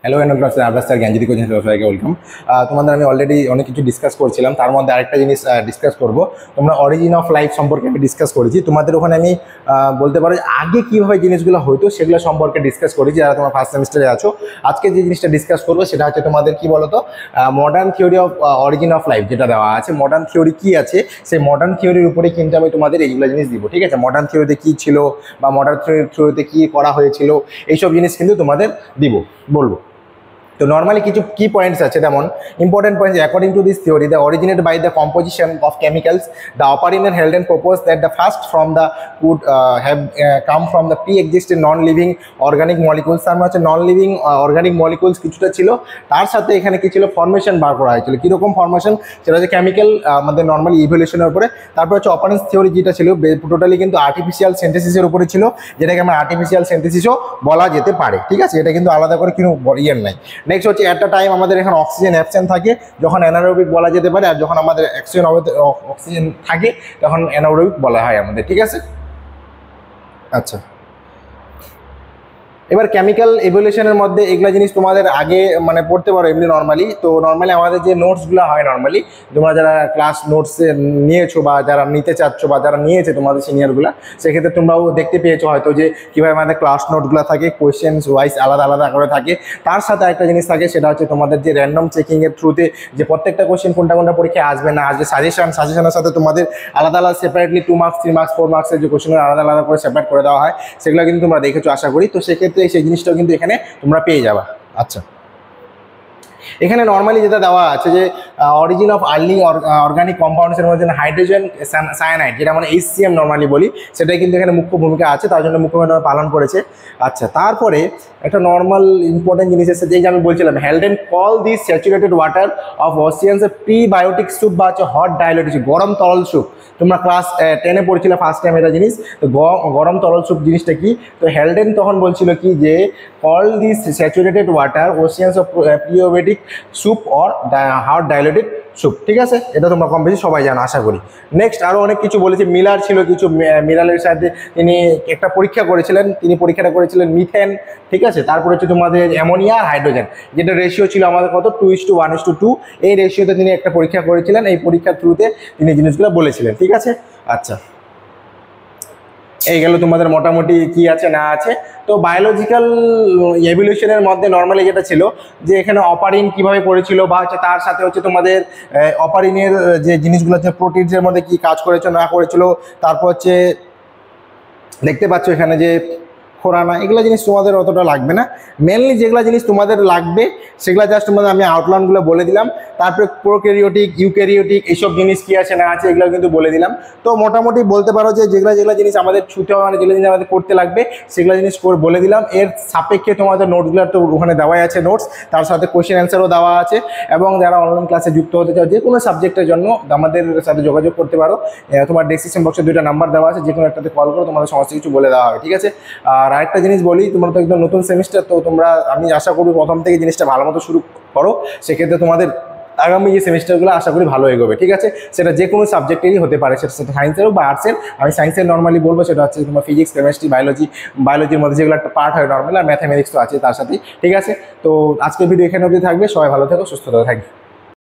Hello and ক্লাসে আবার sir জ্ঞানজ্যোতি coaching সবাইকে ওয়েলকাম। তোমাদের আমি অলরেডি অনেক কিছু ডিসকাস করছিলাম, তার মধ্যে আরেকটা জিনিস ডিসকাস করব। তোমরা অরিজিন অফ লাইফ সম্পর্কে আমি ডিসকাস করেছি, তোমাদের ওখানে আমি বলতে পারো আগে কীভাবে জিনিসগুলো হতো সেগুলো সম্পর্কে ডিসকাস করেছি যারা তোমার ফার্স্ট সেমিস্টারে আছো। আজকে যে জিনিসটা ডিসকাস করবো সেটা হচ্ছে তোমাদের কি বলতো modern theory of origin of life যেটা দেওয়া আছে, মডার্ন থিওরি কী আছে সেই মডার্ন থিওরির উপরে কিন্তু আমি তোমাদের এইগুলো জিনিস দিব। ঠিক আছে, মডার্ন থিওরিতে কী ছিল বা মডার্ন থিওরিতে কী করা হয়েছিল এইসব জিনিস কিন্তু তোমাদের দিব বলবো। তো নর্মালি কিছু কি পয়েন্টস আছে, যেমন important points according to this theory the originate by the composition of chemicals the অপারিনার Haldane and propose that the first from the could have come from the pre existed non living organic molecules. তার মানে হচ্ছে নন living organic molecules কিছুটা ছিল, তার সাথে এখানে কি ছিল ফর্মেশন বার করা হয়েছিল। কীরকম ফর্মেশন, সেটা হচ্ছে কেমিক্যাল আমাদের নর্মালি ইভলিউশনের উপরে। তারপর হচ্ছে অপারেন্স থিওরি যেটা ছিল টোটালি কিন্তু আর্টিফিশিয়াল সিনথেসিসের উপরে ছিল, যেটাকে আমরা আর্টিফিশিয়াল সিনথেসিসও বলা যেতে পারে। ঠিক আছে, এটা কিন্তু আলাদা করে কোনো ইয়ের নাই। নেক্সট হচ্ছে অ্যাট আ টাইম আমাদের এখানে অক্সিজেন অ্যাবসেন্ট থাকে, যখন অ্যানারোবিক বলা যেতে পারে, আর যখন আমাদের অক্সিজেন থাকে তখন অ্যানারোবিক বলা হয় আমাদের। ঠিক আছে, আচ্ছা এবার কেমিক্যাল ইভলিউশনের মধ্যে এগুলো জিনিস তোমাদের আগে মানে পড়তে পারো এমনি নর্মালি। তো নর্মালি আমাদের যে নোটসগুলো হয় নর্মালি তোমরা যারা ক্লাস নোটসে নিয়েছো বা যারা নিতে চাচ্ছ বা যারা নিয়েছে তোমাদের সিনিয়রগুলো, সেক্ষেত্রে তোমরাও দেখতে পেয়েছো হয়তো যে কীভাবে আমাদের ক্লাস নোটগুলো থাকে, কোয়েশ্চেন্স ওয়াইজ আলাদা আলাদা করে থাকে। তার সাথে একটা জিনিস থাকে, সেটা হচ্ছে তোমাদের যে র্যান্ডম চেকিংয়ের থ্রুতে যে প্রত্যেকটা কোয়েশ্চেন কোনটা কোনটা পরীক্ষায় আসবে না আসবে, সাজেশনের সাথে তোমাদের আলাদা আলাদা সেপারেটলি 2 মার্কস 3 মার্কস 4 মার্কসের যে কোয়েশ্চেনগুলো আলাদা আলাদা করে সেপারেট করে দেওয়া হয়, সেগুলো কিন্তু তোমরা দেখেছো আশা করি। তো সেক্ষেত্রে সেই জিনিসটাও কিন্তু এখানে তোমরা পেয়ে যাবা। আচ্ছা, এখানে নর্মালি যেটা দেওয়া আছে যে অরিজিন অফ আর্লি অর্গানিক কম্পাউন্ডসের মধ্যে হাইড্রোজেন সায়ানাইড, যেটা আমরা HCl নর্মালি বলি, সেটাই কিন্তু এখানে মুখ্য ভূমিকা আছে, তার জন্য মুখ্য ভূমিকা পালন করেছে। আচ্ছা, তারপরে একটা নর্মাল ইম্পর্টেন্ট জিনিস এসেছে, যেই যে আমি বলছিলাম Haldane call this saturated water of oceans a prebiotic soup বা হচ্ছে হট ডাইলেটেড স্যুপ, গরম তরল স্যুপ। তোমরা ক্লাস 10-এ পড়েছিলে ফার্স্ট টাইম এটা জিনিস। তো গরম তরল স্যুপ জিনিসটা কি, তো হেলডেন তখন বলছিল কি যে call this saturated water oceans of prebiotic soup or hot dilated soup. ঠিক আছে, এটা তোমরা কম বেশি সবাই জানো আশা করি। নেক্সট আরও অনেক কিছু বলেছে, মিলার ছিল কিছু, মিলারের সাথে তিনি একটা পরীক্ষা করেছিলেন, তিনি পরীক্ষাটা করেছিলেন মিথেন। ঠিক আছে, তারপরে হচ্ছে তোমাদের অ্যামোনিয়া হাইড্রোজেন, যেটা রেশিও ছিল আমাদের কত 2:1:2, এই রেশিওতে তিনি একটা পরীক্ষা করেছিলেন, এই পরীক্ষার থ্রুতে তিনি জিনিসগুলো বলেছিলেন। ঠিক আছে, আচ্ছা এই গেল তোমাদের মোটামুটি কি আছে না আছে। তো বায়োলজিক্যাল এভলিউশনের মধ্যে নর্মালি যেটা ছিল যে এখানে অপারিন কিভাবে করেছিল বা হচ্ছে তার সাথে হচ্ছে তোমাদের অপারিনের যে জিনিসগুলো হচ্ছে প্রোটিনসের মধ্যে কি কাজ করেছিল না করেছিল, তারপর হচ্ছে দেখতে পাচ্ছ এখানে যে খোরানা, এগুলো জিনিস তোমাদের অতটা লাগবে না। মেনলি যেগুলো জিনিস তোমাদের লাগবে সেগুলো জাস্ট তোমাদের আমি আউটলাইনগুলো বলে দিলাম। তারপরে প্রোক্যারিওটিক ইউক্যারিওটিক এইসব জিনিস কী আছে না আছে এগুলো কিন্তু বলে দিলাম। তো মোটামুটি বলতে পারো যে যেগুলো জিনিস আমাদের ছুতে হবে, মানে যেগুলো জিনিস আমাদের করতে লাগবে সেগুলো জিনিস বলে দিলাম। এর সাপেক্ষে তোমাদের নোটগুলো তো ওখানে দেওয়াই আছে নোটস, তার সাথে কোয়েশ্চেন অ্যান্সারও দেওয়া আছে। এবং যারা অনলাইন ক্লাসে যুক্ত হতে চাও যে কোনো সাবজেক্টের জন্য আমাদের সাথে যোগাযোগ করতে পারো। তোমার ডেসক্রিপশন বক্সে 2টা নাম্বার দেওয়া আছে, যে কোনো একটাতে কল করো, তোমাদের সমস্ত কিছু বলে দেওয়া হবে। ঠিক আছে, আর আরেকটা জিনিস বলি, তোমরা তো একদম নতুন সেমিস্টার, তো তোমরা আমি আশা করি প্রথম থেকে জিনিসটা ভালো মতো শুরু করো, সেক্ষেত্রে তোমাদের আগামী যে সেমিস্টারগুলো আশা করি ভালো এগোবে। ঠিক আছে, সেটা যে কোনো সাবজেক্টেরই হতে পারে, সেটা সায়েন্সের হোক বা আর্টসের। আমি সায়েন্সের নর্মালি বলবো, সেটা হচ্ছে তোমার ফিজিক্স কেমিস্ট্রি বায়োলজির মধ্যে যেগুলো একটা পার্ট হয় নর্মাল, আর ম্যাথামেটিক্স তো আছে তার সাথে। ঠিক আছে, তো আজকের ভিডিও এখানে অবধি থাকবে। সবাই ভালো থেকো, সুস্থ থাকো, থ্যাংক ইউ।